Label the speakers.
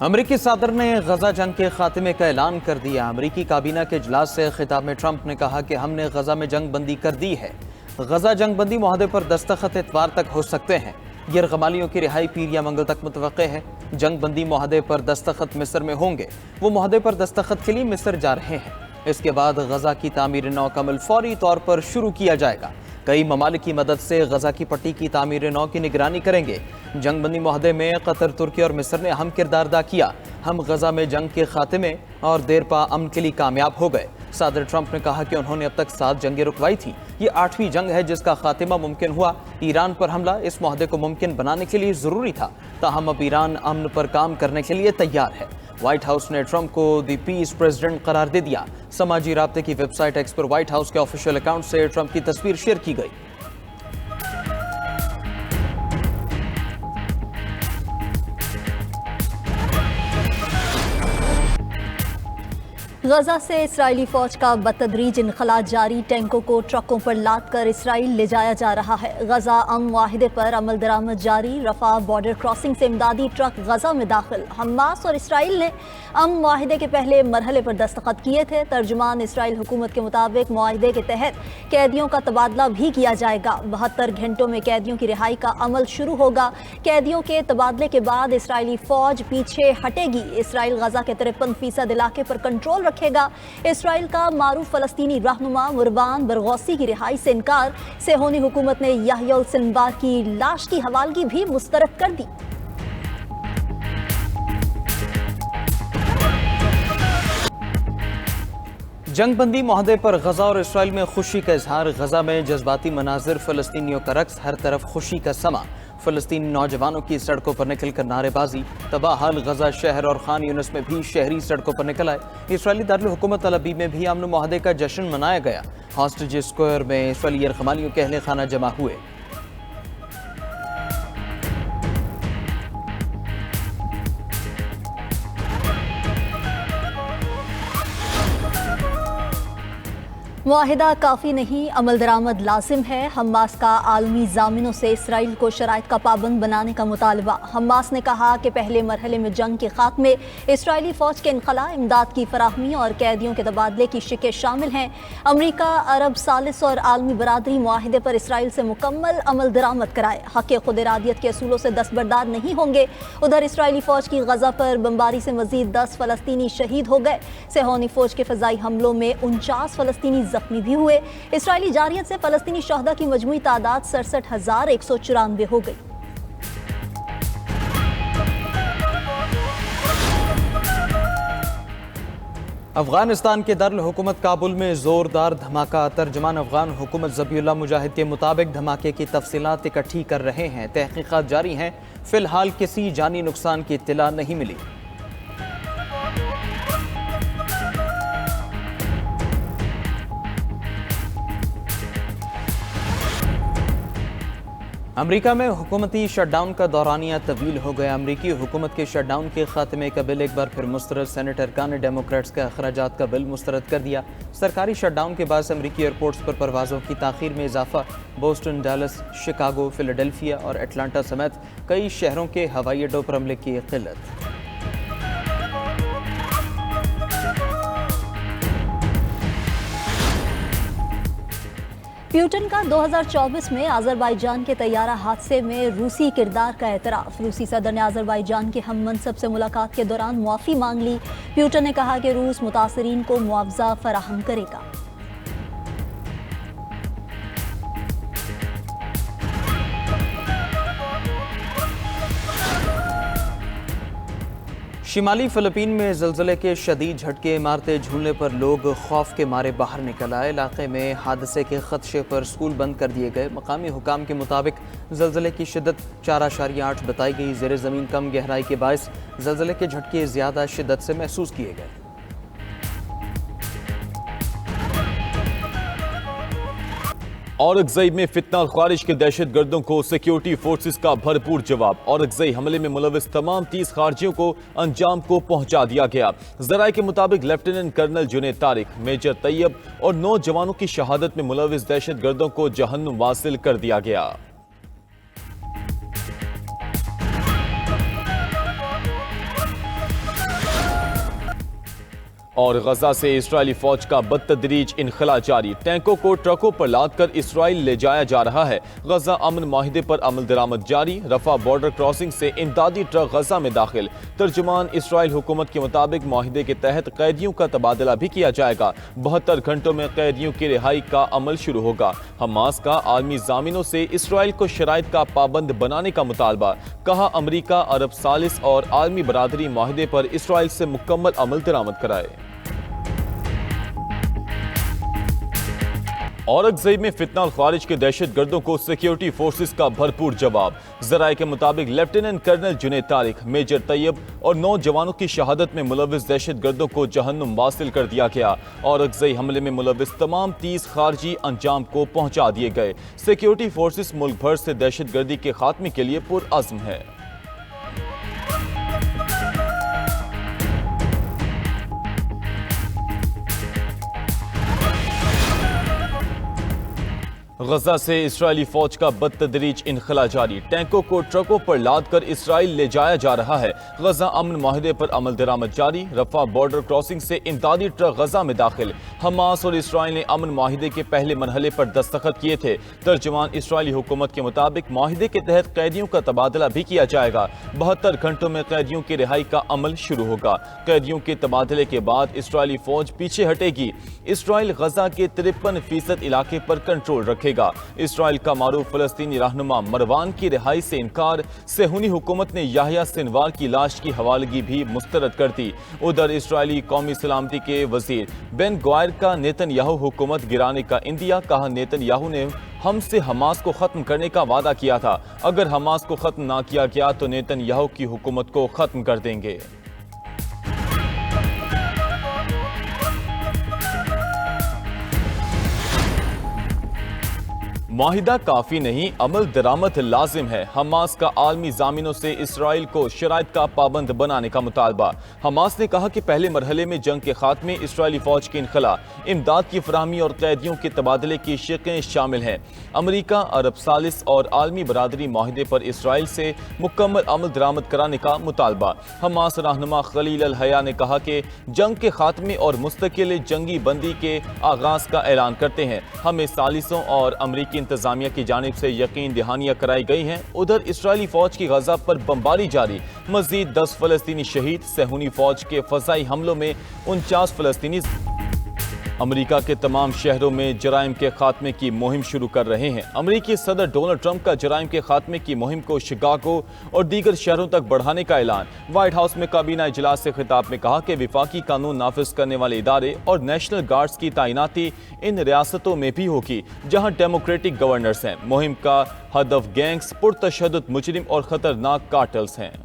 Speaker 1: अमरीकी सदर ने गजा जंग के खात्मे का ऐलान कर दिया। अमरीकी काबीना के इजलास से खिताब में ट्रंप ने कहा कि हमने गजा में जंग बंदी कर दी है। गजा जंग बंदी मुआहदे पर दस्तखत इतवार तक हो सकते हैं। यरगमालियों की रिहाई पीर या मंगल तक मुतवक्के है। जंग बंदी मुआहदे पर दस्तखत मिस्र में होंगे। वो मुआहदे पर दस्तखत के लिए मिस्र जा रहे हैं। इसके बाद गजा की तामीर नौ का अमल फौरी तौर पर शुरू किया जाएगा। कई ममालिक की मदद से गजा की पट्टी की तामीर नौ की निगरानी करेंगे। जंग बंदी मुआहदे में कतर, तुर्की और मिस्र ने अहम किरदार अदा किया। हम गजा में जंग के खात्मे और देर पा अमन के लिए कामयाब हो गए। सदर ट्रंप ने कहा कि उन्होंने अब तक 7 जंगें रुकवाई थी। ये 8वीं जंग है जिसका खात्मा मुमकिन हुआ। ईरान पर हमला इस मुआहदे को मुमकिन बनाने के लिए जरूरी था। ताहम अब ईरान अमन पर काम करने के लिए तैयार है। व्हाइट हाउस ने ट्रंप को द पीस प्रेसिडेंट करार दे दिया। समाजी राब्ते की वेबसाइट एक्स पर व्हाइट हाउस के ऑफिशियल अकाउंट से ट्रंप की तस्वीर शेयर की गई।
Speaker 2: गजा से इस्राएली फौज का बतदरीज इनखला जारी। टैंकों को ट्रकों पर लाद कर इसराइल ले जाया जा रहा है। गजा अमन मुआहिदे पर अमल दरामद जारी। रफा बॉर्डर क्रॉसिंग से इमदादी ट्रक गजा में दाखिल। हमास और इसराइल ने अमन मुआहिदे के पहले मरहले पर दस्तखत किए थे। तर्जुमान इसराइल हुकूमत के मुताबिक मुआहिदे के तहत कैदियों का तबादला भी किया जाएगा। 72 घंटों में कैदियों की रिहाई का अमल शुरू होगा। कैदियों के तबादले के बाद इसराइली फौज पीछे हटेगी। इसराइल गजा के 53% इलाके पर कंट्रोल रखेगा। इसराइल का मारूफ फलस्तीनी रहनुमा मुरबान बरगौसी की रिहाई से इनकार। सेहोनी हुकूमत ने याह्या सिनवार की लाश की हवालगी भी मुस्तरद कर दी।
Speaker 1: जंग बंदी मुआहदे पर गजा और इसराइल में खुशी का इजहार। गजा में जज्बाती मनाजिर, फलस्तीनियों का रक्स, हर तरफ खुशी का समा। फलस्तीनी नौजवानों की सड़कों पर निकलकर नारेबाजी। तबाहाल गजा शहर और खान यूनिस में भी शहरी सड़कों पर निकल आए। इसराइली दारुल हुकूमत तल अबीब में भी अमन मुआहदे का जश्न मनाया गया। हॉस्टेज स्क्वायर में इसराइली यरगमालियों के अहले खाना जमा हुए।
Speaker 2: मुआहिदा काफ़ी नहीं, अमल दरामद लाजिम है। हमास का आलमी जामिनों से इसराइल को शराइत का पाबंद बनाने का मुतालबा। हमास ने कहा कि पहले मरहले में जंग के खात्मे, इसराइली फ़ौज के इनखला, इमदाद की फराहमी और कैदियों के तबादले की शिकें शामिल हैं। अमरीका, अरब सालिस और आलमी बरादरी मुआहिदे पर इसराइल से मुकम्मल अमल दरामद कराए। हक़ खुद इरादियत के असूलों से दस्तबरदार नहीं होंगे। उधर इसराइली फ़ौज की गजा पर बमबारी से मजीद 10 फ़लस्तीनी शहीद हो गए। सेहोनी फ़ौज के फ़ज़ाई हमलों में 49 फ़लस्तीनी जख्मी भी हुए। इसराइली जारियत से फलस्तीनी शहदा की मजमूई तादाद 67,194 हो गई।
Speaker 1: अफगानिस्तान के दारुल हुकूमत काबुल में जोरदार धमाका। तर्जमान अफगान हुकूमत ज़बीउल्लाह मुजाहिद के मुताबिक धमाके की तफसीलात इकट्ठी कर रहे हैं। तहकीकात जारी हैं। फिलहाल किसी जानी नुकसान की इत्तला नहीं मिली। अमरीका में हुकूमती शटडाउन का दौरानिया तवील हो गया। अमरीकी हुकूमत के शटडाउन के खात्मे का बिल एक बार फिर मुस्तरद। सेनेट अरकान ने डेमोक्रेट्स के अखराजात का बिल मुस्तरद कर दिया। सरकारी शटडाउन के बाद अमरीकी एयरपोर्ट्स पर परवाज़ों की ताख़ीर में इजाफा। बोस्टन, डैलस, शिकागो, फिलाडेल्फिया और एटलांटा समेत कई शहरों के हवाई अड्डों पर अमले की किल्लत।
Speaker 2: प्यूटन का 2024 में अज़रबाईजान के तैयारा हादसे में रूसी किरदार का एतराफ़। रूसी सदर ने अज़रबाईजान के हम मनसब से मुलाकात के दौरान मुआफ़ी मांग ली। प्यूटन ने कहा कि रूस मुतासरीन को मुआवजा फराहम करेगा।
Speaker 1: शिमाली फिलिपीन में ज़लज़ले के शदीद झटके, इमारतें झूलने पर लोग खौफ के मारे बाहर निकल आए। इलाके में हादसे के खदशे पर स्कूल बंद कर दिए गए। मकामी हुकाम के मुताबिक ज़लज़ले की शिद्दत 4.8 बताई गई। ज़ेरे ज़मीन कम गहराई के बायस ज़लज़ले के झटके ज़्यादा शिद्दत से महसूस किए गए।
Speaker 3: औरकज़ई में फितना और ख्वारिज के दहशत गर्दों को सिक्योरिटी फोर्सेस का भरपूर जवाब। औरकज़ई हमले में मुलविस तमाम 30 खारजियों को अंजाम को पहुंचा दिया गया। ज़राए के मुताबिक lieutenant colonel Junaid Tariq, major Tayyab और 9 जवानों की शहादत में मुलविस दहशत गर्दों को जहन्नुम वासिल कर दिया गया। और गजा से इस्राएली फौज का बदतदरीज इनखला जारी, टैंकों को ट्रकों पर लाद कर इसराइल ले जाया जा रहा है। गजा अमन माहिदे पर अमल दरामद जारी, रफा बॉर्डर क्रॉसिंग से इमदादी ट्रक गजा में दाखिल। तर्जुमान इसराइल हुकूमत के मुताबिक माहिदे के तहत कैदियों का तबादला भी किया जाएगा। 72 घंटों में कैदियों की रिहाई का अमल शुरू होगा। हमास का आलमी जामिनों से इसराइल को शराइत का पाबंद बनाने का मुतालबा, कहा अमरीका अरब सालिस और आलमी बरादरी माहिदे पर इसराइल से मुकम्मल अमल दरामद कराए। औरंगजेब में फितना और खारिज के दहशत गर्दों को सिक्योरिटी फोर्सेस का भरपूर जवाब। जराये के मुताबिक lieutenant colonel Junaid Tariq, major Tayyab और 9 जवानों की शहादत में मुलविस दहशत गर्दों को जहन्नुम वासिल कर दिया गया। औरंगजेब हमले में मुलविस तमाम 30 खारजी अंजाम को पहुंचा दिए गए। सिक्योरिटी फोर्सेस मुल्क भर से दहशत गर्दी के खात्मे के लिए पुरअज़्म है। गजा से इस्राएली फौज का बदतदरीज इनखला जारी, टैंकों को ट्रकों पर लाद कर इसराइल ले जाया जा रहा है। गजा अमन माहिदे पर अमल दरामद जारी, रफा बॉर्डर क्रॉसिंग से इमदादी ट्रक गजा में दाखिल। हमास और इसराइल ने अमन माहिदे के पहले मरहले पर दस्तखत किए थे। तर्जुमान इसराइली हुकूमत के मुताबिक माहिदे के तहत कैदियों का तबादला भी किया जाएगा। 72 घंटों में कैदियों की रिहाई का अमल शुरू होगा। कैदियों के तबादले के बाद इसराइली फौज पीछे हटेगी। इसराइल गजा के 53% इलाके पर कंट्रोल रखेगा। इसराइल का मारूफ फलस्तीनी रहनुमा मरवान की रिहाई से इनकार, सेहूनी हुकूमत ने याहिया सिनवार की लाश की हवालगी भी मुस्तरद कर दी। उधर इसराइली कौमी सलामती के वजीर बेन ग्वायर का नेतन्याहू हुकूमत गिराने का इंदिया, कहा नेतन्याहू ने हमसे हमास को खत्म करने का वादा किया था। अगर हमास को खत्म ना किया गया तो नेतन्याहू की हुकूमत को खत्म कर देंगे। माहिदा काफी नहीं, अमल दरामद लाजिम है। हमास का आलमी जामिनों से इसराइल को शराइत का पाबंद बनाने का मुतालबा। हमास ने कहा कि पहले मरहले में जंग के खात्मे, इसराइली फौज की इनखला, इमदाद की फराहमी और कैदियों के तबादले की शिकें शामिल हैं। अमरीका अरब सालिस और आलमी बरादरी माहिदे पर इसराइल से मुकम्मल अमल दरामद कराने का मुतालबा। हमास रहनुमा खलील अल हया ने कहा कि जंग के खात्मे और मुस्तकिल जंगी बंदी के आगाज का ऐलान करते हैं। हमें सालिसों और अमरीकी इंतजामिया की जानिब से यकीन दहानियां कराई गई हैं। उधर इसराइली फौज की गजा पर बमबारी जारी, मजीद 10 फलस्तीनी शहीद। सेहूनी फौज के फजाई हमलों में 49 फलस्तीनी। अमरीका के तमाम शहरों में जराइम के खात्मे की मुहिम शुरू कर रहे हैं। अमरीकी सदर डोनाल्ड ट्रंप का जराइम के खात्मे की मुहिम को शिकागो और दीगर शहरों तक बढ़ाने का ऐलान। व्हाइट हाउस में काबीना इजलास से खिताब में कहा कि विफाकी कानून नाफिज करने वाले इदारे और नेशनल गार्ड्स की तैनाती इन रियासतों में भी होगी जहां डेमोक्रेटिक गवर्नर्स हैं। मुहिम का हदफ गैंग्स, पुरतशद्दुद मुजरिम और खतरनाक कार्टेल्स हैं।